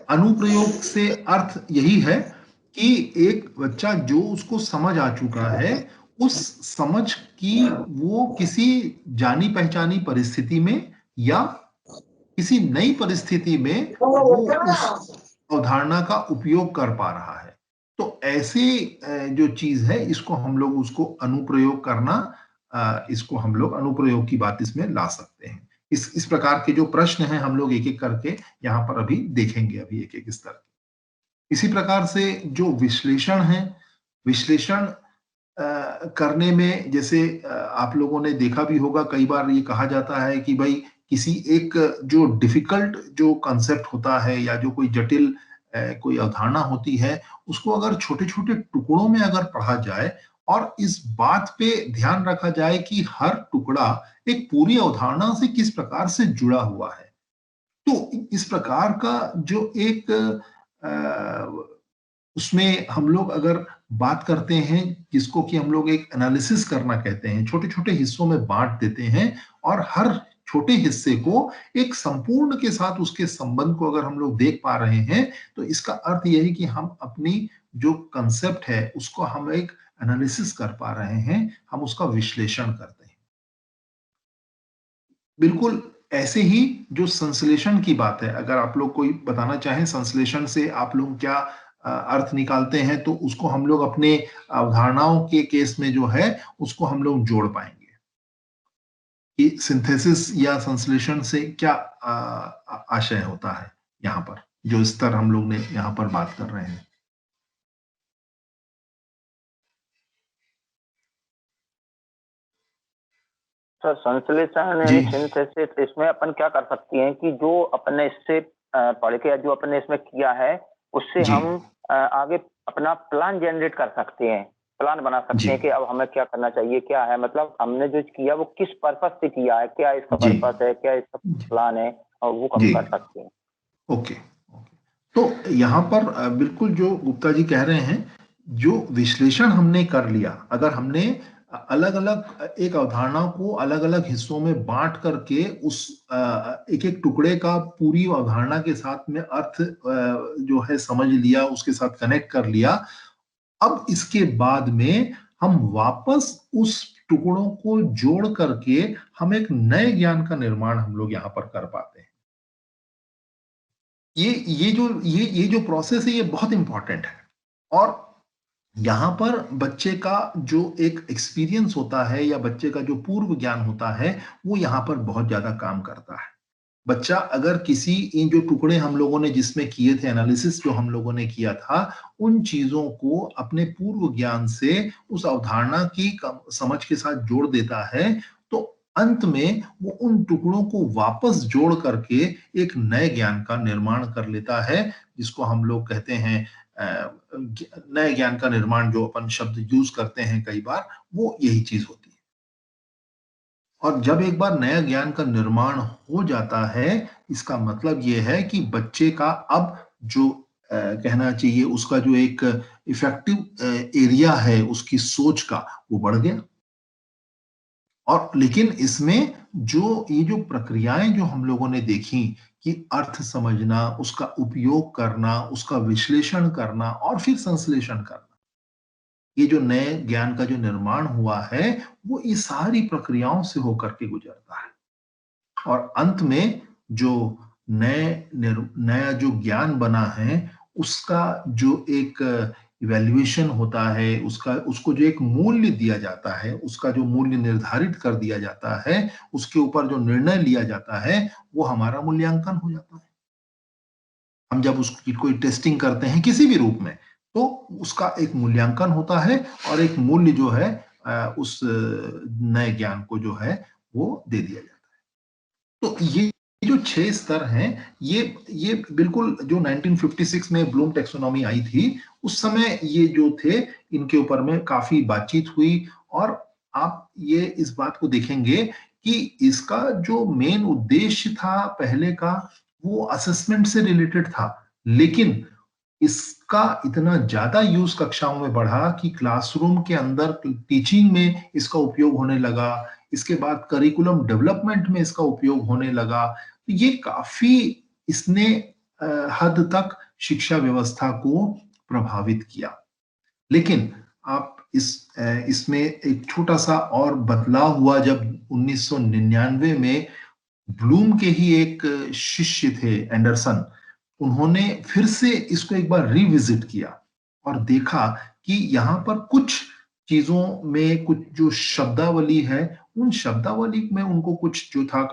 अनुप्रयोग से अर्थ यही है कि एक बच्चा जो उसको समझ आ चुका है, उस समझ की वो किसी जानी पहचानी परिस्थिति में या किसी नई परिस्थिति में वो उस अवधारणा का उपयोग कर पा रहा है। तो ऐसी जो चीज है, इसको हम लोग उसको अनुप्रयोग करना, इसको हम लोग अनुप्रयोग की बात इसमें ला सकते हैं। इस प्रकार के जो प्रश्न हैं हम लोग एक एक करके यहाँ पर अभी देखेंगे, अभी एक एक स्तर। इसी प्रकार से जो विश्लेषण है, विश्लेषण करने में जैसे आप लोगों ने देखा भी होगा, कई बार ये कहा जाता है कि भाई किसी एक जो डिफिकल्ट जो कॉन्सेप्ट होता है या जो कोई जटिल कोई अवधारणा होती है, उसको अगर छोटे छोटे टुकड़ों में अगर पढ़ा जाए और इस बात पे ध्यान रखा जाए कि हर टुकड़ा एक पूरी अवधारणा से किस प्रकार से जुड़ा हुआ है, तो इस प्रकार का जो एक उसमें हम लोग अगर बात करते हैं, जिसको कि हम लोग एक एनालिसिस करना कहते हैं, छोटे छोटे हिस्सों में बांट देते हैं और हर छोटे हिस्से को एक संपूर्ण के साथ उसके संबंध को अगर हम लोग देख पा रहे हैं, तो इसका अर्थ यह है कि हम अपनी जो कंसेप्ट है उसको हम एक एनालिसिस कर पा रहे हैं, हम उसका विश्लेषण करते हैं। बिल्कुल ऐसे ही जो संश्लेषण की बात है, अगर आप लोग कोई बताना चाहें संश्लेषण से आप लोग क्या अर्थ निकालते हैं, तो उसको हम लोग अपने अवधारणाओं के केस में जो है उसको हम लोग जोड़ पाएंगे कि सिंथेसिस या संश्लेषण से क्या आशय होता है यहाँ पर, जो स्तर हम लोग ने यहाँ पर बात कर रहे हैं। सर संश्लेषण जी यानी सिंथेसिस, इसमें अपन क्या कर सकते हैं कि जो अपने इससे पढ़ के या जो अपने इसमें किया है उससे जी हम आगे अपना प्लान जनरेट कर सकते हैं, प्लान बना सकते जी हैं कि अब हमें क्या करना चाहिए, क्या है मतलब हमने जो किया वो किस पर्पस से किया है, क्या इसका जी पर्पस है, क्या इसका प्लान है, और वो हम जी कर सकते हैं। Okay okay. तो यहाँ पर बिल्कुल जो गुप्ता जी कह रहे हैं, जो विश्लेषण हमने कर लिया, अगर हमने अलग अलग एक अवधारणा को अलग अलग हिस्सों में बांट करके उस एक एक टुकड़े का पूरी अवधारणा के साथ में अर्थ जो है समझ लिया, उसके साथ कनेक्ट कर लिया, अब इसके बाद में हम वापस उस टुकड़ों को जोड़ करके हम एक नए ज्ञान का निर्माण हम लोग यहाँ पर कर पाते हैं। ये जो प्रोसेस है, ये बहुत इंपॉर्टेंट है। और यहां पर बच्चे का जो एक एक्सपीरियंस होता है या बच्चे का जो पूर्व ज्ञान होता है, वो यहाँ पर बहुत ज्यादा काम करता है। बच्चा अगर किसी इन जो टुकड़े हम लोगों ने जिसमें किए थे, एनालिसिस जो हम लोगों ने किया था, उन चीजों को अपने पूर्व ज्ञान से उस अवधारणा की समझ के साथ जोड़ देता है, तो अंत में वो उन टुकड़ों को वापस जोड़ करके एक नए ज्ञान का निर्माण कर लेता है, जिसको हम लोग कहते हैं नए ज्ञान का निर्माण, जो अपन शब्द यूज करते हैं कई बार, वो यही चीज होती है। और जब एक बार नया ज्ञान का निर्माण हो जाता है, इसका मतलब यह है कि बच्चे का अब जो कहना चाहिए उसका जो एक इफेक्टिव एरिया है उसकी सोच का, वो बढ़ गया। और लेकिन इसमें जो ये जो प्रक्रियाएं जो हम लोगों ने देखी कि अर्थ समझना, उसका उपयोग करना, उसका विश्लेषण करना और फिर संश्लेषण करना, ये जो नए ज्ञान का जो निर्माण हुआ है, वो इस सारी प्रक्रियाओं से होकर के गुजरता है। और अंत में जो नया जो ज्ञान बना है, उसका जो एक इवैल्यूएशन होता है, उसका उसको जो एक मूल्य दिया जाता है, उसका जो मूल्य निर्धारित कर दिया जाता है, उसके ऊपर जो निर्णय लिया जाता है, वो हमारा मूल्यांकन हो जाता है। हम जब उसकी कोई टेस्टिंग करते हैं किसी भी रूप में, तो उसका एक मूल्यांकन होता है और एक मूल्य जो है उस नए ज्ञान को जो है वो दे दिया जाता है। तो ये जो 6 स्तर हैं, ये बिल्कुल जो 1956 में ब्लूम टेक्सोनॉमी आई थी, उस समय ये जो थे, इनके ऊपर में काफी बातचीत हुई। और आप ये इस बात को देखेंगे कि इसका जो मेन उद्देश्य था पहले का, वो असेसमेंट से रिलेटेड था, लेकिन इसका इतना ज्यादा यूज कक्षाओं में बढ़ा कि क्लासरूम के अंदर टीचिंग में इसका उपयोग होने लगा, इसके बाद करिकुलम डेवलपमेंट में इसका उपयोग होने लगा। तो ये काफी इसने हद तक शिक्षा व्यवस्था को प्रभावित किया। लेकिन आप इसमें एक छोटा-सा और बदलाव हुआ जब 1999 में ब्लूम के ही एक शिष्य थे एंडरसन, उन्होंने फिर से इसको एक बार रिविजिट किया और देखा कि यहाँ पर कुछ चीज़ों में कुछ जो शब्दावली है, उन शब्दावली में उनको कुछ जो था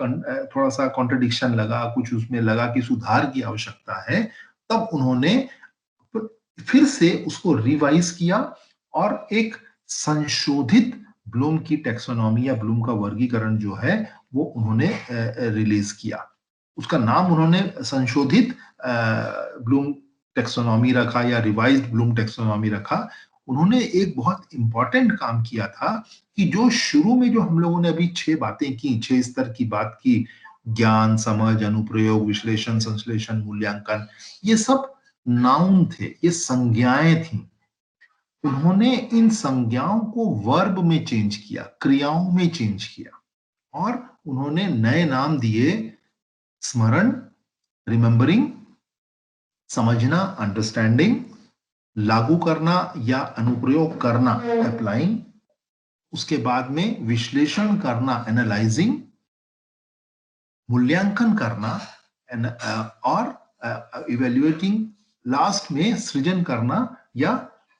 थोड़ा-सा कॉन्ट्रडिक्शन लगा, कुछ उसमें लगा कि सुधार की आवश्यकता है। तब उन्होंने फ फिर से उसको रिवाइज़ किया और एक संशोधित ब्लूम की टैक्सोनॉमी या ब्लूम का वर्गीकरण जो है, वो उन्होंने रिलीज़ किया। उसका नाम उन्होंने संशोधित ब्लूम टैक्सोनॉमी रखा या रिवाइज्ड ब्लूम टैक्सोनॉमी रखा। उन्होंने एक बहुत इम्पोर्टेंट काम किया था कि जो शुरू में जो हम लोगों ने अभी 6 बातें की, 6 स्तर की बात की, ज्ञान, समझ, अनुप्रयोग, विश्लेषण, संश्लेषण, मूल्यांकन, ये सब नाउन थे, ये संज्ञाएँ थीं। उन्होंने इन संज्ञाओं को वर्ब में चेंज किया, क्रियाओं में चेंज किया और उन्होंने नए नाम दिए स्मरण, रिमेंबरिंग, समझना, अंडरस्टैंडिंग, लागू करना या अनुप्रयोग करना, अप्लाइंग, उसके बाद में विश्लेषण करना, एनालाइजिंग, मूल्यांकन करना और इवेल्युएटिंग, लास्ट में सृजन करना या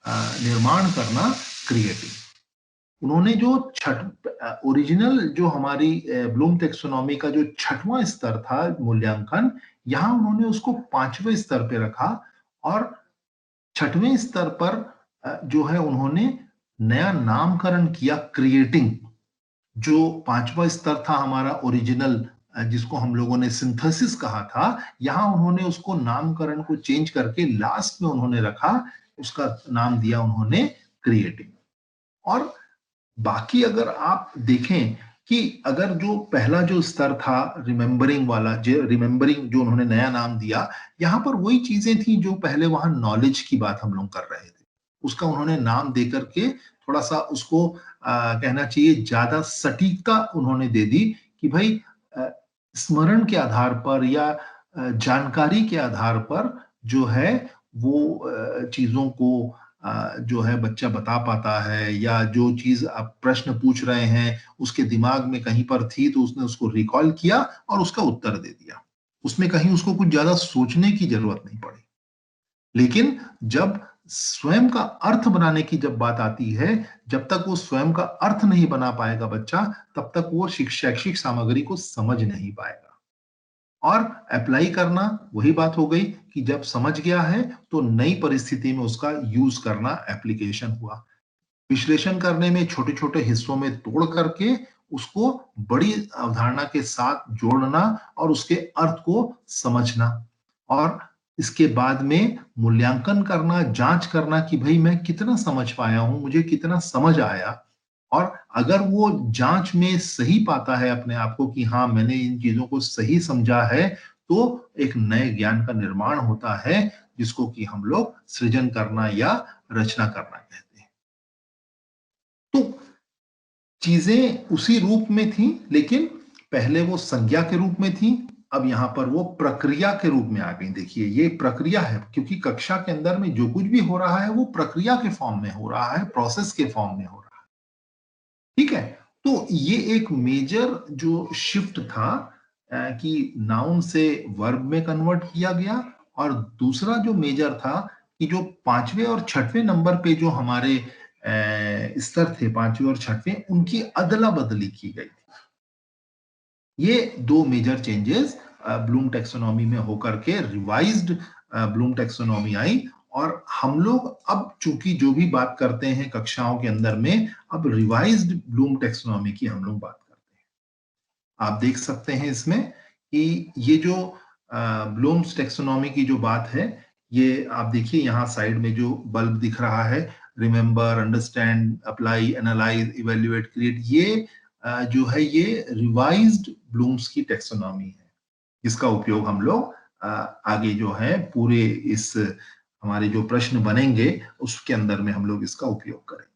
निर्माण करना, क्रिएटिंग। उन्होंने जो ओरिजिनल जो हमारी ब्लूम टैक्सोनॉमी का जो 6वां स्तर था मूल्यांकन, यहाँ उन्होंने उसको 5वें स्तर पे रखा और 6वें स्तर पर जो है उन्होंने नया नामकरण किया, क्रिएटिंग। जो 5वां स्तर था हमारा ओरिजिनल, जिसको हम लोगों ने सिंथेसिस कहा था, यहाँ उन्होंने उसको नामकरण को चेंज करके लास्ट में उन्होंने रखा, उसका नाम दिया उन्होंने क्रिएटिंग। और बाकी अगर आप देखें कि अगर जो पहला जो स्तर था रिमेंबरिंग वाला, जो रिमेंबरिंग जो उन्होंने नया नाम दिया, यहाँ पर वही चीजें थी जो पहले वहां नॉलेज की बात हम लोग कर रहे थे। उसका उन्होंने नाम दे करके थोड़ा सा उसको कहना चाहिए ज्यादा सटीकता उन्होंने दे दी कि भाई अ, स्मरण के आधार पर या जानकारी के आधार पर जो है वो चीजों को जो है बच्चा बता पाता है या जो चीज आप प्रश्न पूछ रहे हैं उसके दिमाग में कहीं पर थी तो उसने उसको रिकॉल किया और उसका उत्तर दे दिया। उसमें कहीं उसको कुछ ज्यादा सोचने की जरूरत नहीं पड़ी। लेकिन जब स्वयं का अर्थ बनाने की जब बात आती है, जब तक वो स्वयं का अर्थ नहीं बना पाएगा बच्चा, तब तक वो शैक्षिक सामग्री को समझ नहीं पाएगा। और अप्लाई करना वही बात हो गई कि जब समझ गया है तो नई परिस्थिति में उसका यूज करना, एप्लीकेशन हुआ। विश्लेषण करने में छोटे-छोटे हिस्सों में तोड़ करके उसको बड़ी अवधारणा के साथ जोड़ना और उसके अर्थ को समझना। और इसके बाद में मूल्यांकन करना, जांच करना कि भई मैं कितना समझ पाया हूँ, मुझे कितना समझ आया। और अगर वो जांच में सही पाता है अपने आप को कि हाँ, मैंने इन चीज़ों को सही समझा है, तो एक नए ज्ञान का निर्माण होता है, जिसको कि हम लोग सृजन करना या रचना करना कहते हैं। तो चीज़ें उसी रूप में थी, लेकिन पहले वो संज्ञा के रूप में थी, अब यहाँ पर वो प्रक्रिया के रूप में आ गई। देखिए, ये प्रक्रिया है क्योंकि कक्षा के अंदर में जो कुछ भी हो रहा है, वो प्रक्रिया के फॉर्म में हो रहा है, प्रोसेस के फॉर्म में हो रहा है। ठीक है? तो ये एक मेजर जो शिफ्ट था कि नाउन से वर्ब में कन्वर्ट किया गया और दूसरा जो मेजर था कि जो 5वें और 6वें नंबर पे जो हमारे स्तर थे 5वें और 6वें, उनकी अदला-बदली की गई थी। ये 2 मेजर चेंजेस ब्लूम टैक्सोनॉमी में होकर के रिवाइज्ड ब्लूम टैक्सोनॉमी आई और हम लोग अब चूंकि जो भी बात करते हैं कक्षाओं के अंदर में, अब रिवाइज्ड ब्लूम टैक्सोनॉमी की हम लोग बात करते हैं। आप देख सकते हैं इसमें कि ये जो ब्लूम्स टैक्सोनॉमी की जो बात है, ये आप देखिए यहाँ साइड में जो बल्ब दिख रहा है, remember, understand, apply, analyse, evaluate, create, ये जो है ये रिवाइज्ड ब्लूम्स की टैक्सोनॉमी है। इसका उपयोग हम लोग आगे जो है पूरे इस हमारे जो प्रश्न बनेंगे उसके अंदर में हम लोग इसका उपयोग करेंगे।